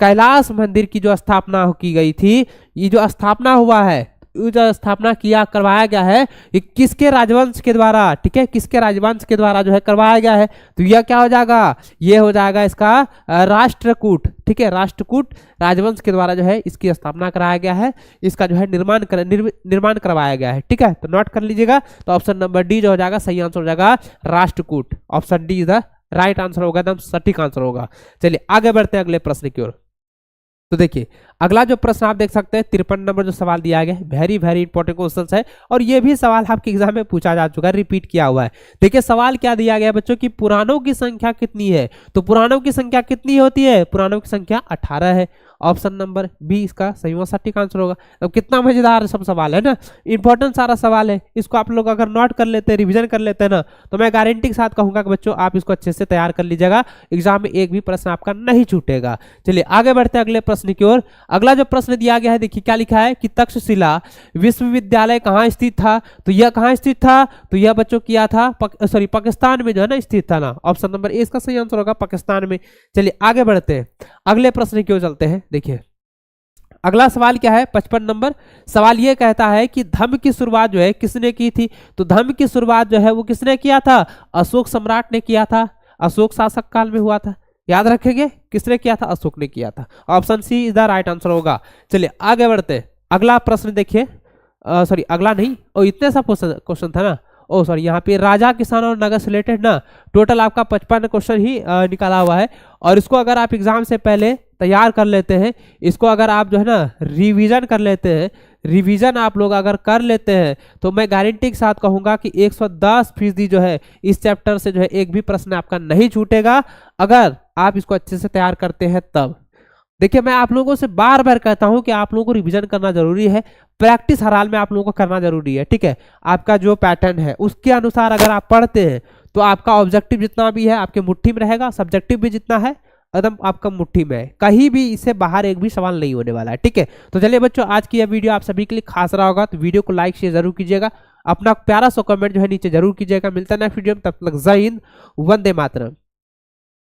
कैलाश मंदिर की जो स्थापना की गई थी, ये जो स्थापना हुआ है, जो स्थापना करवाया गया है, ये किसके राजवंश के द्वारा, ठीक है, किसके राजवंश के द्वारा जो है करवाया गया है, तो यह क्या हो जाएगा, ये हो जाएगा इसका राष्ट्रकूट, ठीक है, राष्ट्रकूट राजवंश के द्वारा जो है इसकी स्थापना कराया गया है, इसका जो है निर्माण करवाया गया है, ठीक है, तो नोट कर लीजिएगा। तो ऑप्शन नंबर डी जो हो जाएगा सही आंसर हो जाएगा Rashtrakuta. Option D is the right answer होगा, एकदम सटीक आंसर होगा। चलिए आगे बढ़ते हैं अगले प्रश्न की ओर। तो देखिए अगला जो प्रश्न आप देख सकते हैं 53 नंबर जो सवाल दिया गया है, वेरी वेरी इंपॉर्टेंट क्वेश्चन है, और ये भी सवाल आपके एग्जाम में पूछा जा चुका है, रिपीट किया हुआ है। देखिए सवाल क्या दिया गया है बच्चों की पुराणों की संख्या कितनी है, तो पुराणों की संख्या कितनी होती है, पुराणों की संख्या 18 है। ऑप्शन नंबर बी इसका सही व सटीक आंसर होगा। अब कितना मजेदार सब सवाल है ना, इंपॉर्टेंट सारा सवाल है, इसको आप लोग अगर नोट कर लेते हैं, रिवीजन कर लेते हैं ना, तो मैं गारंटी के साथ कहूंगा कि बच्चों आप इसको अच्छे से तैयार कर लीजिएगा, एग्जाम में एक भी प्रश्न आपका नहीं छूटेगा। चलिए आगे बढ़ते हैं अगले प्रश्न की ओर। अगला जो प्रश्न दिया गया है, देखिए क्या लिखा है कि तक्षशिला विश्वविद्यालय कहाँ स्थित था, तो यह कहाँ स्थित था, तो यह बच्चों किया था पाकिस्तान में जो है ना स्थित था ना। ऑप्शन नंबर ए इसका सही आंसर होगा, पाकिस्तान में। चलिए आगे बढ़ते हैं अगले प्रश्न की ओर चलते हैं। देखिए अगला सवाल क्या है 55 नंबर सवाल ये कहता है कि धम्म की शुरुआत जो है किसने की थी, तो धम्म की शुरुआत जो है वो किसने किया था, अशोक सम्राट ने किया था, अशोक शासक काल में हुआ था, याद रखेंगे किसने किया था, अशोक ने किया था। Option C is the right answer होगा। चलिए आगे बढ़ते अगला प्रश्न देखिए, सॉरी अगला नहीं, और इतने सा क्वेश्चन था ना, ओ सॉरी यहाँ पे राजा किसान और नगर से रिलेटेड ना टोटल आपका 55 क्वेश्चन ही निकाला हुआ है, और इसको अगर आप एग्जाम से पहले तैयार कर लेते हैं, इसको अगर आप जो है ना रिवीजन कर लेते हैं, रिवीजन आप लोग अगर कर लेते हैं, तो मैं गारंटी के साथ कहूंगा कि 110% जो है इस चैप्टर से जो है एक भी प्रश्न आपका नहीं छूटेगा, अगर आप इसको अच्छे से तैयार करते हैं तब। देखिए मैं आप लोगों से बार बार कहता हूं कि आप लोगों को रिवीजन करना जरूरी है, प्रैक्टिस हर हाल में आप लोगों को करना जरूरी है, ठीक है। आपका जो पैटर्न है उसके अनुसार अगर आप पढ़ते हैं तो आपका ऑब्जेक्टिव जितना भी है आपके मुट्ठी में रहेगा, सब्जेक्टिव भी जितना है एकदम आपका मुट्ठी में है, कहीं भी इससे बाहर एक भी सवाल नहीं होने वाला है। ठीक है, तो चलिए बच्चों, आज की यह वीडियो आप सभी के लिए खास रहा होगा, तो वीडियो को लाइक शेयर जरूर कीजिएगा, अपना प्यारा सा कमेंट जो है नीचे जरूर कीजिएगा। मिलता है नेक्स्ट वीडियो में, तब तक जय हिंद, वंदे मातरम।